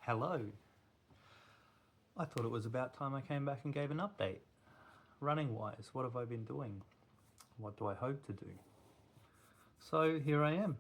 Hello. I thought it was about time I came back and gave an update. Running wise, what have I been doing? What do I hope to do? So here I am.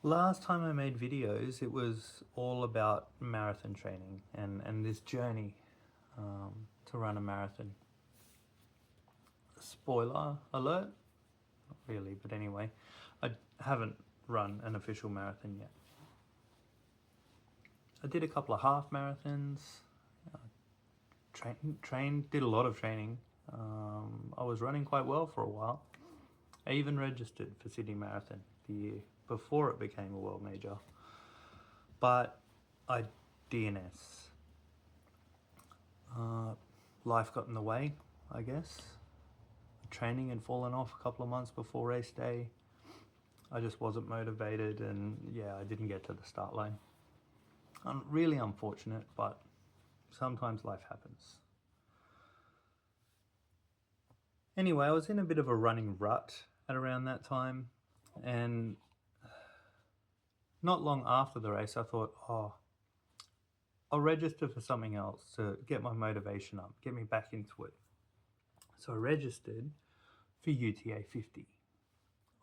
Last time I made videos, it was all about marathon training and this journey to run a marathon. Spoiler alert? Not really, but anyway, I haven't run an official marathon yet. I did a couple of half marathons, did a lot of training. I was running quite well for a while. I even registered for Sydney Marathon the year before it became a world major. But I DNS. Life got in the way, I guess. Training had fallen off a couple of months before race day. I just wasn't motivated and yeah, I didn't get to the start line. Really unfortunate, but sometimes life happens. Anyway, I was in a bit of a running rut at around that time, and not long after the race I thought, I'll register for something else to get my motivation up, get me back into it. So I registered for UTA50,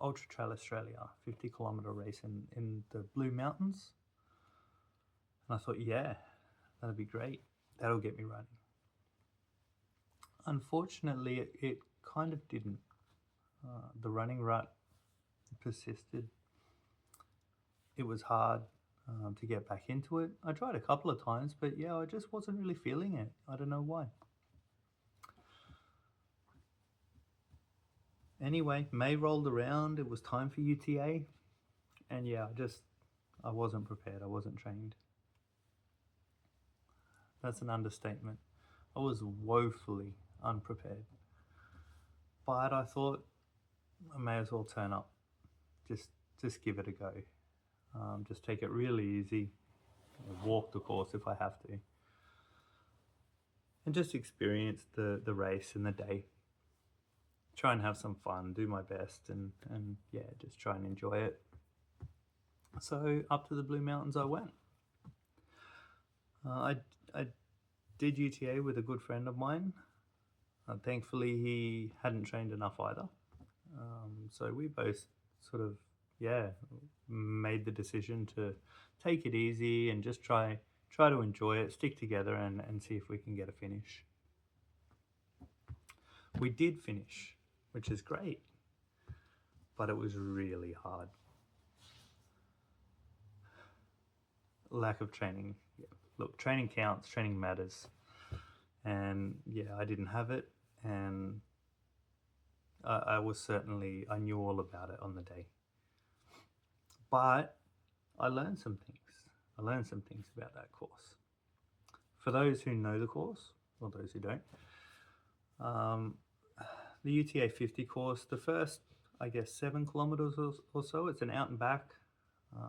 Ultra Trail Australia, 50 kilometre race in the Blue Mountains. And I thought, yeah, that'll be great. That'll get me running. Unfortunately, it kind of didn't. The running rut persisted. It was hard to get back into it. I tried a couple of times, but yeah, I just wasn't really feeling it. I don't know why. Anyway, May rolled around. It was time for UTA. And yeah, I wasn't prepared. I wasn't trained. That's an understatement. I was woefully unprepared. But I thought I may as well turn up. Just give it a go. Just take it really easy. Walk the course if I have to. And just experience the race and the day. Try and have some fun, do my best, and yeah, just try and enjoy it. So up to the Blue Mountains I went. I did UTA with a good friend of mine. Thankfully, he hadn't trained enough either. So we both sort of, made the decision to take it easy and just try to enjoy it, stick together and see if we can get a finish. We did finish, which is great, but it was really hard. Lack of training. Yeah. Look, training counts, training matters. And yeah, I didn't have it, and I knew all about it on the day. But I learned some things. I learned some things about that course. For those who know the course, or those who don't, the UTA50 course, the first, 7 kilometres or so, it's an out and back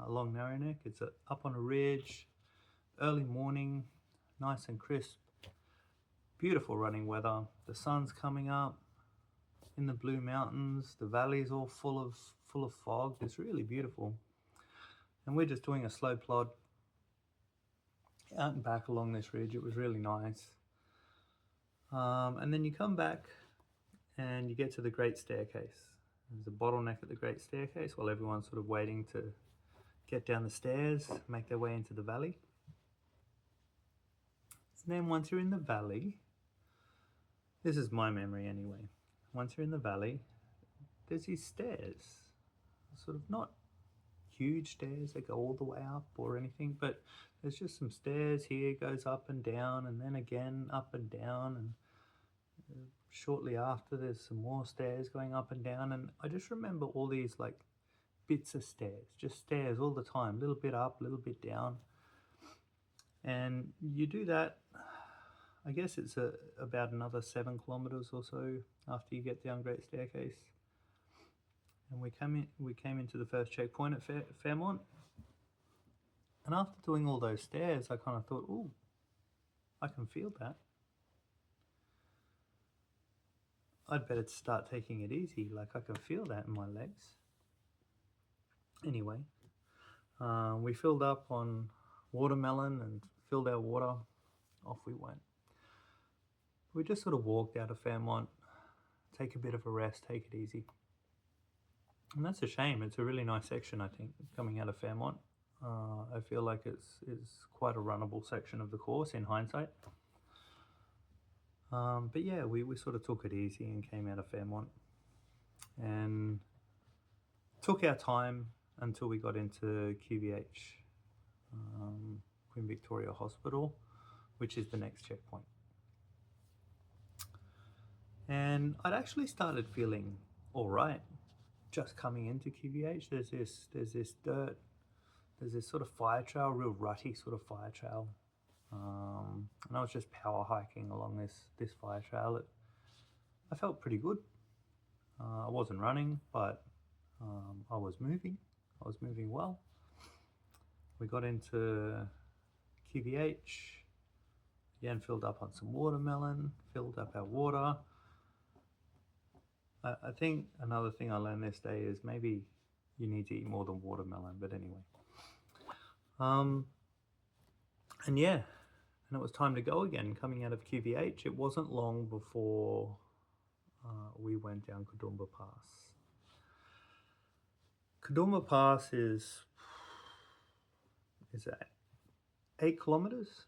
along Narrowneck. It's up on a ridge, early morning, nice and crisp, beautiful running weather. The sun's coming up in the Blue Mountains. The valley's all full of fog. It's really beautiful. And we're just doing a slow plod out and back along this ridge. It was really nice. And then you come back and you get to the Great Staircase. There's a bottleneck at the Great Staircase while everyone's sort of waiting to get down the stairs, make their way into the valley. And then once you're in the valley, this is my memory anyway, once you're in the valley, there's these stairs, sort of not huge stairs that go all the way up or anything, but there's just some stairs here, goes up and down, and then again up and down, and shortly after there's some more stairs going up and down. And I just remember all these like bits of stairs, just stairs all the time, a little bit up, a little bit down. And you do that, I guess it's about another 7 kilometres or so after you get down Great Staircase. And we came into the first checkpoint at Fairmont. And after doing all those stairs, I kind of thought, ooh, I can feel that. I'd better start taking it easy, like I can feel that in my legs. Anyway, We filled up on watermelon and filled our water. Off we went. We just sort of walked out of Fairmont, take a bit of a rest, take it easy. And that's a shame. It's a really nice section, I think, coming out of Fairmont. I feel like it's quite a runnable section of the course in hindsight. But yeah, we sort of took it easy and came out of Fairmont and took our time until we got into QVH, Queen Victoria Hospital, which is the next checkpoint. And I'd actually started feeling all right just coming into QVH. There's this dirt, there's this sort of fire trail, real rutty sort of fire trail. And I was just power hiking along this fire trail. I felt pretty good. I wasn't running, but I was moving. I was moving well. We got into QVH, again filled up on some watermelon, filled up our water. I think another thing I learned this day is maybe you need to eat more than watermelon, but anyway. And yeah, and it was time to go again, coming out of QVH. It wasn't long before we went down Kudumba Pass. Kudumba Pass is 8 kilometers?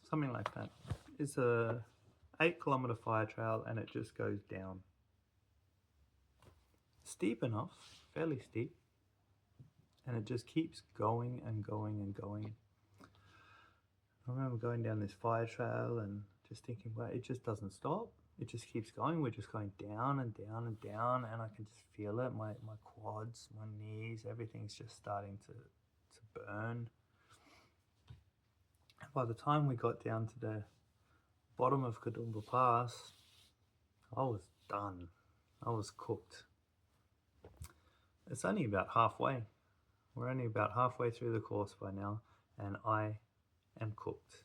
Something like that. It's a 8-kilometer fire trail and it just goes down. Steep enough, fairly steep, and it just keeps going and going and going. I remember going down this fire trail and just thinking, well, it just doesn't stop. It just keeps going. We're just going down and down and down, and I can just feel it. My quads, my knees, everything's just starting to burn. And by the time we got down to the bottom of Kudumba Pass, I was done. I was cooked. It's only about halfway. We're only about halfway through the course by now, and I am cooked.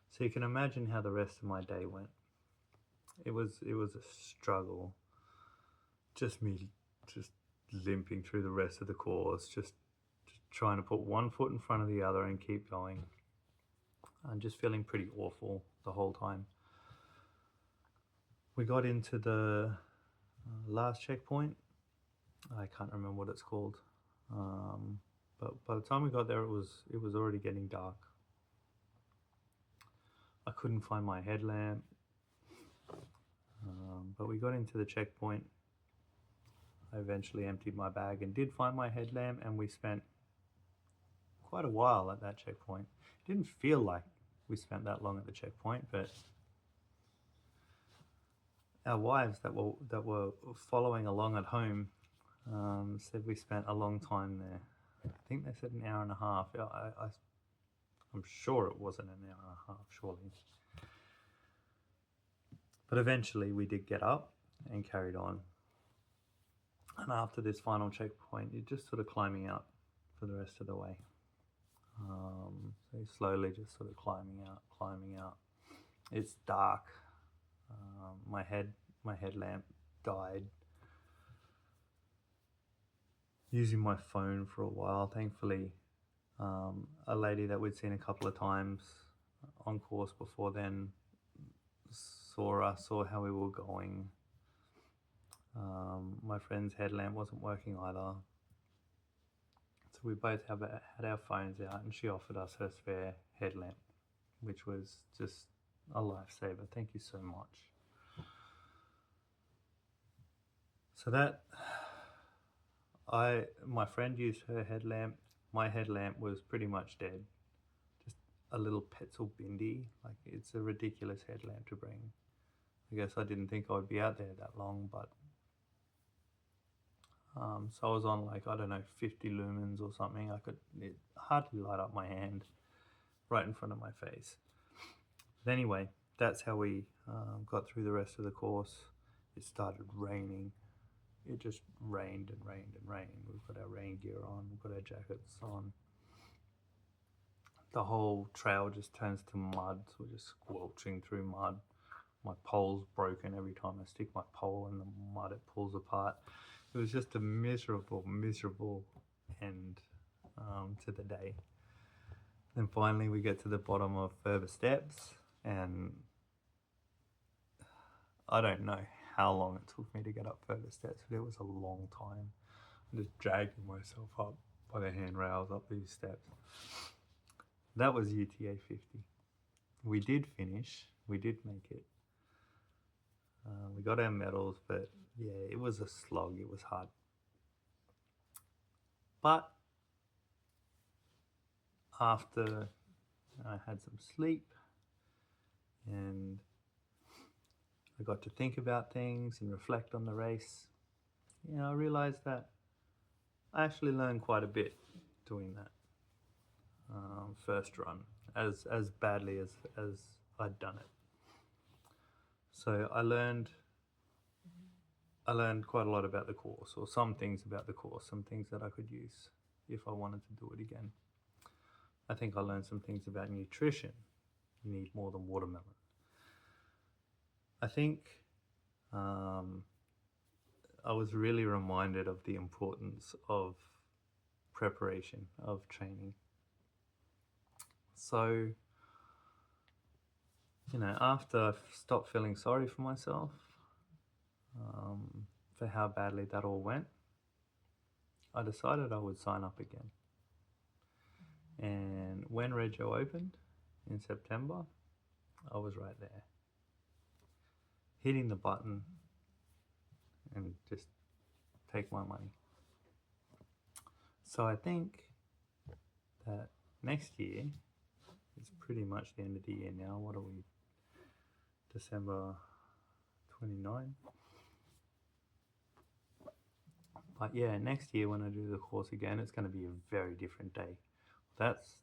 So you can imagine how the rest of my day went. It was a struggle. Just me limping through the rest of the course, just trying to put one foot in front of the other and keep going. I'm just feeling pretty awful the whole time. We got into the last checkpoint. I can't remember what it's called. But by the time we got there, it was already getting dark. I couldn't find my headlamp. But we got into the checkpoint. I eventually emptied my bag and did find my headlamp, and we spent quite a while at that checkpoint. It didn't feel like we spent that long at the checkpoint, but our wives that were following along at home said we spent a long time there. I think they said an hour and a half. I'm sure it wasn't an hour and a half, surely. But eventually we did get up and carried on. And after this final checkpoint, you're just sort of climbing out for the rest of the way. So you're slowly just sort of climbing out. It's dark. My headlamp died. Using my phone for a while. Thankfully, a lady that we'd seen a couple of times on course before then saw us, saw how we were going. My friend's headlamp wasn't working either. So we both had our phones out, and she offered us her spare headlamp, which was just a lifesaver. Thank you so much. So my friend used her headlamp. My headlamp was pretty much dead. Just a little petzl bindi. Like, it's a ridiculous headlamp to bring. I guess I didn't think I would be out there that long, but so I was on, like, I don't know, 50 lumens or something. It hardly light up my hand right in front of my face. But anyway, that's how we got through the rest of the course. It started raining. It just rained and rained and rained. We've got our rain gear on, we've got our jackets on. The whole trail just turns to mud, so we're just squelching through mud. My pole's broken. Every time I stick my pole in the mud, it pulls apart. It was just a miserable end to the day. Then finally we get to the bottom of further steps, and I don't know how long it took me to get up further steps, but it was a long time. I'm just dragging myself up by the handrails up these steps. That was UTA50. We did finish, we did make it. We got our medals, but yeah, it was a slog, it was hard. But after I had some sleep and I got to think about things and reflect on the race, I realized that I actually learned quite a bit doing that first run, as badly as I'd done it. So I learned quite a lot about the course, or some things about the course, some things that I could use if I wanted to do it again. I think I learned some things about nutrition. You need more than watermelon. I think I was really reminded of the importance of preparation, of training. So, after I stopped feeling sorry for myself, for how badly that all went, I decided I would sign up again. And when Rego opened in September, I was right there, hitting the button and just take my money. So I think that next year, it's pretty much the end of the year now. What are we? December 29. But yeah, next year when I do the course again, it's going to be a very different day. That's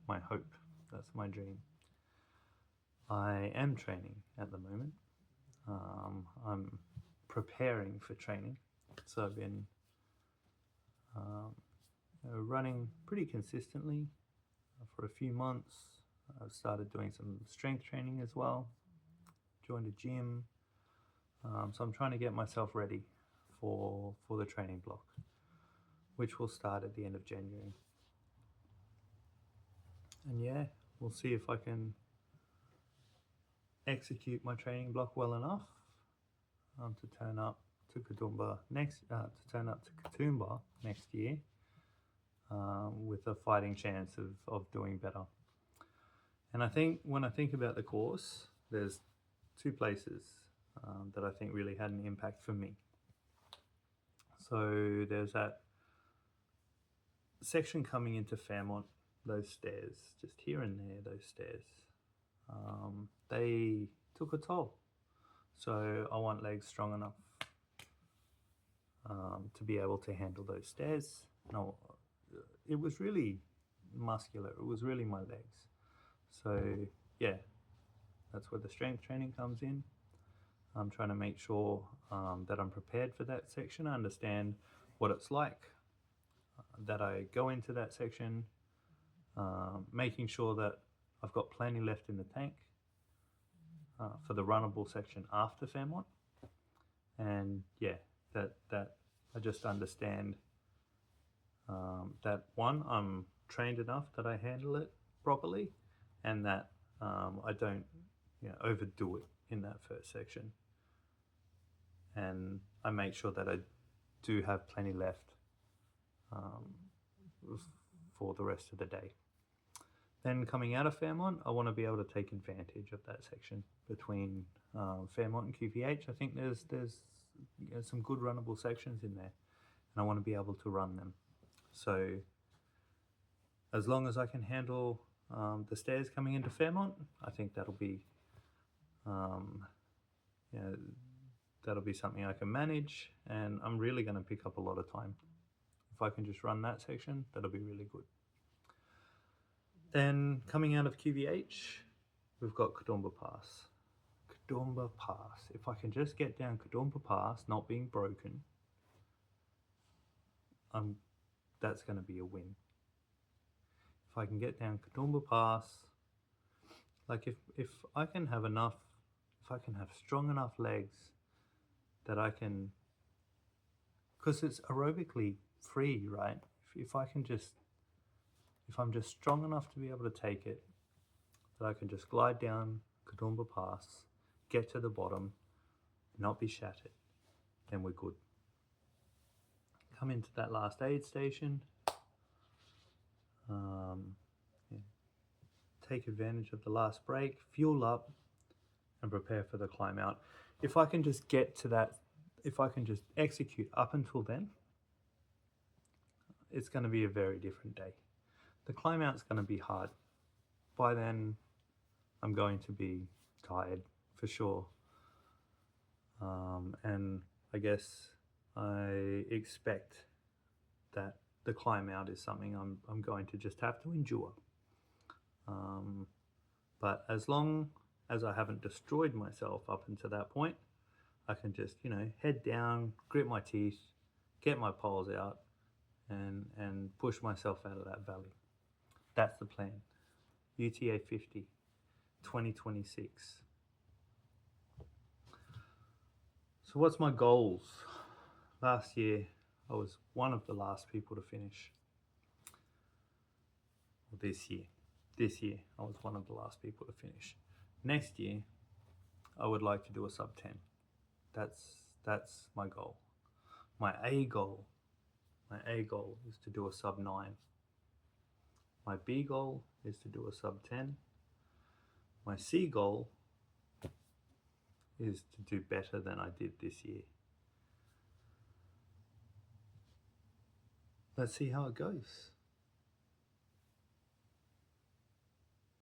my hope. That's my dream. I am training at the moment. I'm preparing for training. So I've been running pretty consistently for a few months. I've started doing some strength training as well. Joined a gym. So I'm trying to get myself ready for the training block, which will start at the end of January. And yeah, we'll see if I can execute my training block well enough to turn up to Katoomba next year with a fighting chance of doing better. And I think when I think about the course, there's two places that I think really had an impact for me. So there's that section coming into Fairmont, those stairs, just here and there, those stairs. They took a toll. So I want legs strong enough to be able to handle those stairs. No, it was really muscular. It was really my legs. So yeah, that's where the strength training comes in. I'm trying to make sure that I'm prepared for that section. I understand what it's like, that I go into that section, making sure that I've got plenty left in the tank for the runnable section after Fairmont. And yeah, that I just understand that one, I'm trained enough that I handle it properly, and that I don't overdo it in that first section. And I make sure that I do have plenty left for the rest of the day. Then coming out of Fairmont, I want to be able to take advantage of that section between Fairmont and QVH. I think there's some good runnable sections in there, and I want to be able to run them. So as long as I can handle the stairs coming into Fairmont, I think that'll be that'll be something I can manage, and I'm really going to pick up a lot of time. If I can just run that section, that'll be really good. Then coming out of QVH, we've got Katoomba Pass. Katoomba Pass. If I can just get down Katoomba Pass, not being broken, that's going to be a win. If I can get down Katoomba Pass, like if I can have enough, if I can have strong enough legs that I can, because it's aerobically free, right? If I can just if I'm just strong enough to be able to take it, that I can just glide down Katoomba Pass, get to the bottom, not be shattered, then we're good. Come into that last aid station. Yeah. Take advantage of the last break, fuel up, and prepare for the climb out. If I can just get to that, if I can just execute up until then, it's going to be a very different day. The climb out's going to be hard. By then, I'm going to be tired for sure. And I guess I expect that the climb out is something I'm going to just have to endure. But as long as I haven't destroyed myself up until that point, I can just, head down, grit my teeth, get my poles out, and push myself out of that valley. That's the plan. UTA50, 2026. So what's my goals? Last year, I was one of the last people to finish. Well, this year, I was one of the last people to finish. Next year, I would like to do a sub 10. That's my goal. My A goal is to do a sub 9. My B goal is to do a sub 10. My C goal is to do better than I did this year. Let's see how it goes.